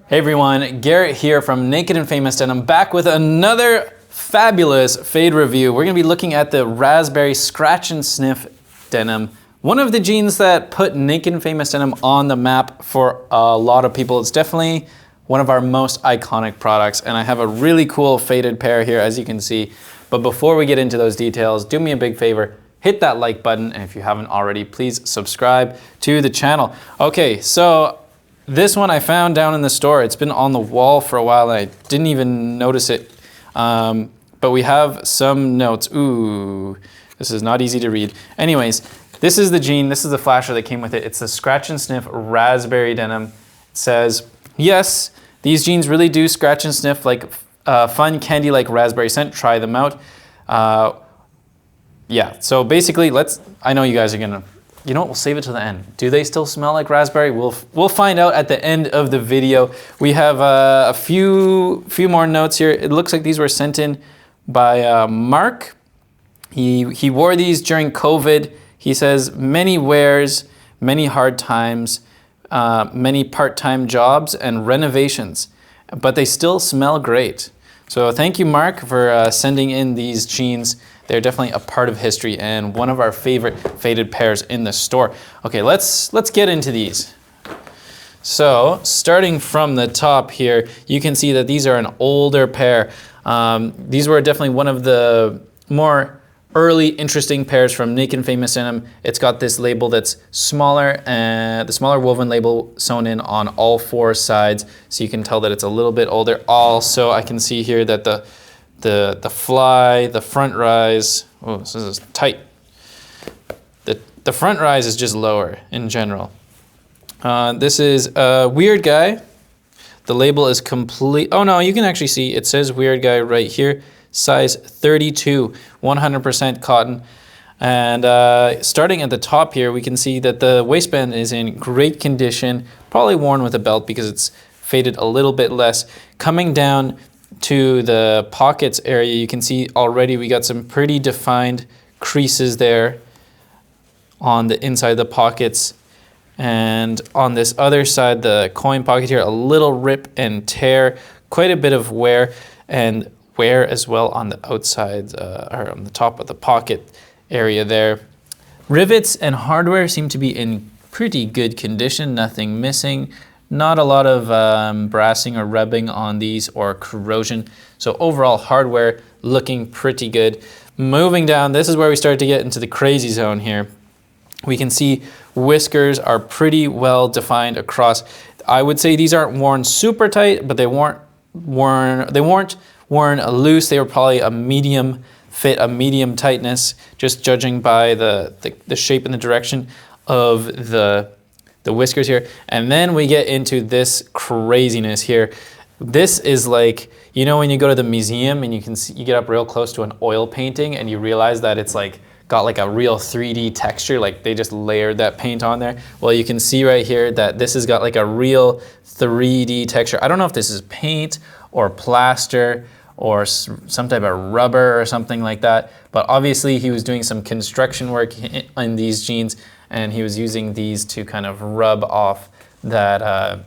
Hey everyone, Garrett here from Naked and Famous Denim, back with another fabulous fade review. We're going to be looking at the Raspberry Scratch and Sniff denim. One of the jeans that put Naked and Famous Denim on the map for a lot of people. It's definitely one of our most iconic products, and I have a really cool faded pair here, as you can see. But before we get into those details, do me a big favor, hit that like button, and if you haven't already, please subscribe to the channel. Okay, so this one I found down in the store. It's been on the wall for a while and I didn't even notice it. But we have some notes. Ooh, this is not easy to read. Anyways, this is the jean. This is the flasher that came with it. It's the Scratch and Sniff Raspberry Denim. It says, yes, these jeans really do scratch and sniff like fun candy like raspberry scent. Try them out. Yeah, so basically I know you guys are gonna, you know what, we'll save it to the end. Do they still smell like raspberry? We'll find out at the end of the video. We have a few more notes here. It looks like these were sent in by Mark. He wore these during COVID. He says many wears, many hard times, many part-time jobs and renovations, but they still smell great. So thank you, Mark, for sending in these jeans. They're definitely a part of history and one of our favorite faded pairs in the store. Okay, let's get into these. So starting from the top here, you can see that these are an older pair. These were definitely one of the more early interesting pairs from Naked and Famous Denim. It's got this label that's smaller, and the smaller woven label sewn in on all four sides, so you can tell that it's a little bit older. Also, I can see here that the fly, the front rise, oh, this is tight. The front rise is just lower in general. This is a Weird Guy. The label is complete. Oh no, you can actually see it says Weird Guy right here. Size 32, 100% cotton. And starting at the top here, we can see that the waistband is in great condition, probably worn with a belt because it's faded a little bit less. Coming down to the pockets area, you can see already we got some pretty defined creases there on the inside of the pockets. And on this other side, the coin pocket here, a little rip and tear, quite a bit of wear, and wear as well on the outside, or on the top of the pocket area there. Rivets and hardware seem to be in pretty good condition, nothing missing. Not a lot of brassing or rubbing on these or corrosion. So overall hardware looking pretty good. Moving down, this is where we start to get into the crazy zone here. We can see whiskers are pretty well defined across. I would say these aren't worn super tight, but they weren't worn loose. They were probably a medium fit, a medium tightness, just judging by the shape and the direction of the whiskers here. And then we get into this craziness here. This is like, you know, when you go to the museum and you get up real close to an oil painting and you realize that it's like got like a real 3D texture, like they just layered that paint on there. Well, you can see right here that this has got like a real 3D texture. I don't know if this is paint or plaster or some type of rubber or something like that, but obviously he was doing some construction work in these jeans, and he was using these to kind of rub off that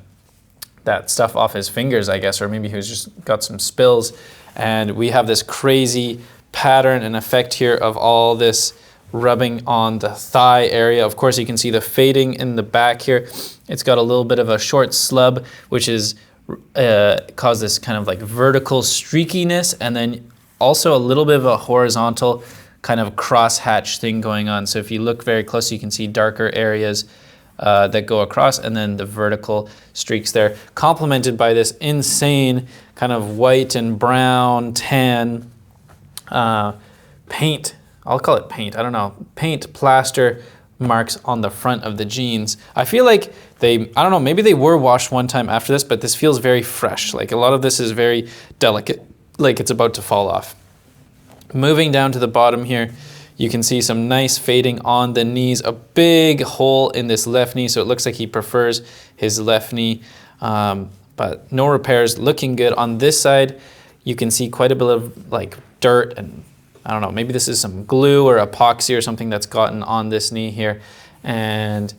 stuff off his fingers, I guess, or maybe he was just got some spills. And we have this crazy pattern and effect here of all this rubbing on the thigh area. Of course, you can see the fading in the back here. It's got a little bit of a short slub, which is caused this kind of like vertical streakiness, and then also a little bit of a horizontal kind of cross-hatch thing going on. So if you look very close, you can see darker areas that go across, and then the vertical streaks there, complemented by this insane kind of white and brown, tan paint. I'll call it paint, I don't know, paint plaster marks on the front of the jeans. I feel like I don't know, maybe they were washed one time after this, but this feels very fresh. Like a lot of this is very delicate, like it's about to fall off. Moving down to the bottom here, you can see some nice fading on the knees, a big hole in this left knee, so it looks like he prefers his left knee, but no repairs, looking good. On this side, you can see quite a bit of like dirt and I don't know, maybe this is some glue or epoxy or something that's gotten on this knee here, and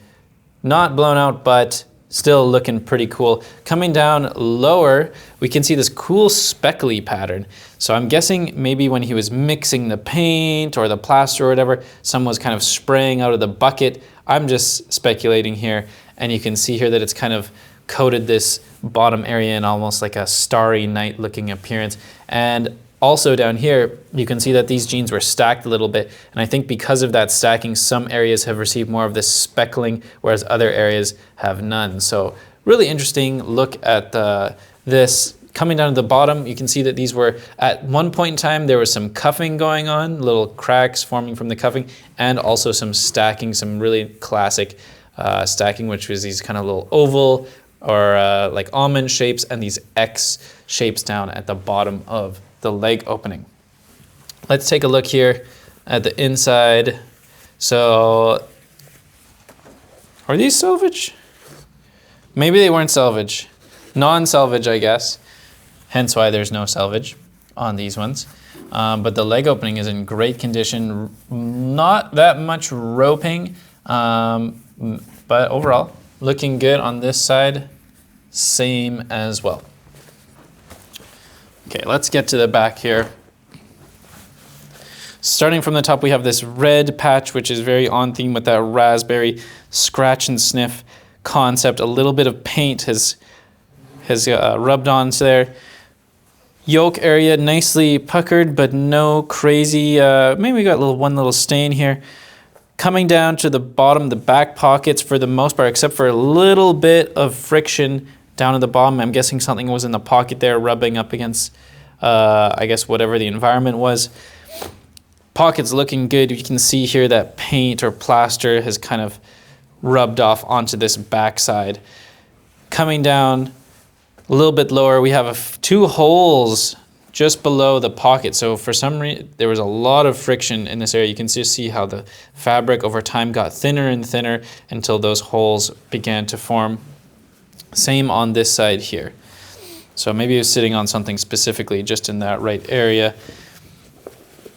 not blown out, but still looking pretty cool. Coming down lower, we can see this cool speckly pattern. So I'm guessing maybe when he was mixing the paint or the plaster or whatever, some was kind of spraying out of the bucket. I'm just speculating here, and you can see here that it's kind of coated this bottom area in almost like a starry night looking appearance. And also down here, you can see that these jeans were stacked a little bit. And I think because of that stacking, some areas have received more of this speckling, whereas other areas have none. So really interesting look at this. Coming down to the bottom, you can see that these were, at one point in time, there was some cuffing going on, little cracks forming from the cuffing, and also some stacking, some really classic stacking, which was these kind of little oval or like almond shapes and these X shapes down at the bottom of the leg opening. Let's take a look here at the inside. So, are these selvage? Maybe they weren't selvage. Non-selvage, I guess. Hence why there's no selvage on these ones. But the leg opening is in great condition. Not that much roping, but overall, looking good on this side. Same as well. Okay, let's get to the back here. Starting from the top, we have this red patch, which is very on theme with that raspberry scratch and sniff concept. A little bit of paint has rubbed onto there. Yoke area nicely puckered, but no crazy, maybe we got one little stain here. Coming down to the bottom, the back pockets for the most part, except for a little bit of friction down at the bottom. I'm guessing something was in the pocket there rubbing up against, I guess, whatever the environment was. Pockets looking good. You can see here that paint or plaster has kind of rubbed off onto this backside. Coming down a little bit lower, we have two holes just below the pocket. So for some reason, there was a lot of friction in this area. You can just see how the fabric over time got thinner and thinner until those holes began to form. Same on this side here. So maybe it was sitting on something specifically just in that right area.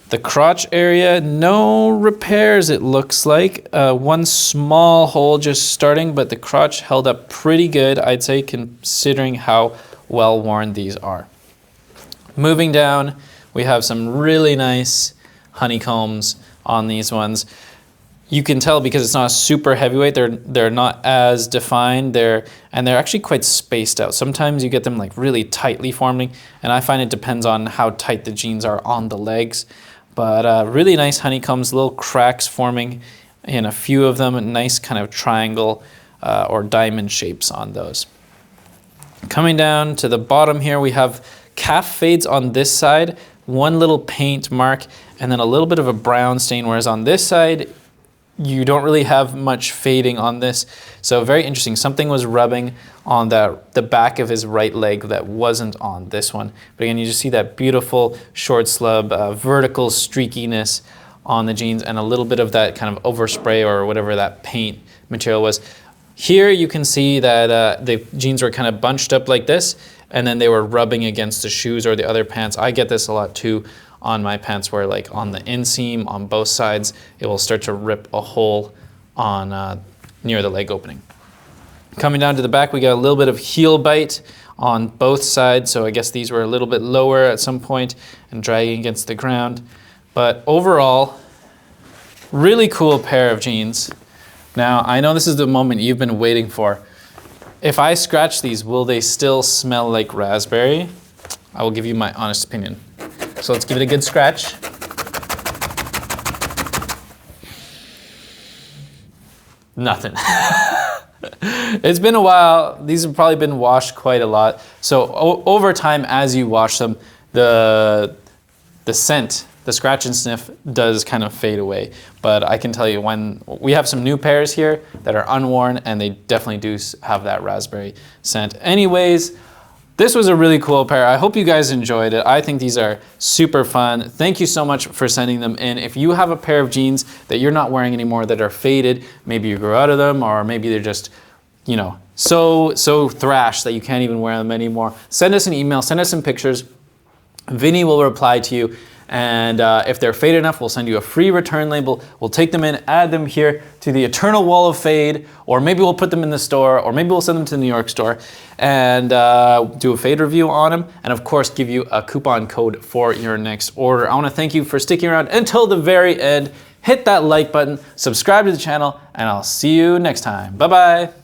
The crotch area, no repairs it looks like. One small hole just starting, but the crotch held up pretty good, I'd say, considering how well worn these are. Moving down, we have some really nice honeycombs on these ones. You can tell because it's not a super heavyweight, they're not as defined, and they're actually quite spaced out. Sometimes you get them like really tightly forming, and I find it depends on how tight the jeans are on the legs. But really nice honeycombs, little cracks forming in a few of them, a nice kind of triangle or diamond shapes on those. Coming down to the bottom here, we have calf fades on this side, one little paint mark, and then a little bit of a brown stain, whereas on this side, you don't really have much fading on this. So very interesting. Something was rubbing on the back of his right leg that wasn't on this one. But again, you just see that beautiful short slub, vertical streakiness on the jeans and a little bit of that kind of overspray or whatever that paint material was. Here you can see that the jeans were kind of bunched up like this, and then they were rubbing against the shoes or the other pants. I get this a lot too on my pants, where like on the inseam on both sides, it will start to rip a hole on near the leg opening. Coming down to the back, we got a little bit of heel bite on both sides, so I guess these were a little bit lower at some point and dragging against the ground. But overall, really cool pair of jeans. Now, I know this is the moment you've been waiting for. If I scratch these, will they still smell like raspberry? I will give you my honest opinion. So let's give it a good scratch. Nothing. It's been a while. These have probably been washed quite a lot. So over time, as you wash them, the scent, the scratch and sniff does kind of fade away. But I can tell you, when we have some new pairs here that are unworn, and they definitely do have that raspberry scent. Anyways, this was a really cool pair. I hope you guys enjoyed it. I think these are super fun. Thank you so much for sending them in. If you have a pair of jeans that you're not wearing anymore that are faded, maybe you grew out of them, or maybe they're just, you know, so thrashed that you can't even wear them anymore, send us an email, send us some pictures. Vinny will reply to you, And if they're faded enough, we'll send you a free return label. We'll take them in, add them here to the eternal wall of fade, or maybe we'll put them in the store, or maybe we'll send them to the New York store and do a fade review on them. And of course, give you a coupon code for your next order. I want to thank you for sticking around until the very end. Hit that like button, subscribe to the channel, and I'll see you next time. Bye-bye.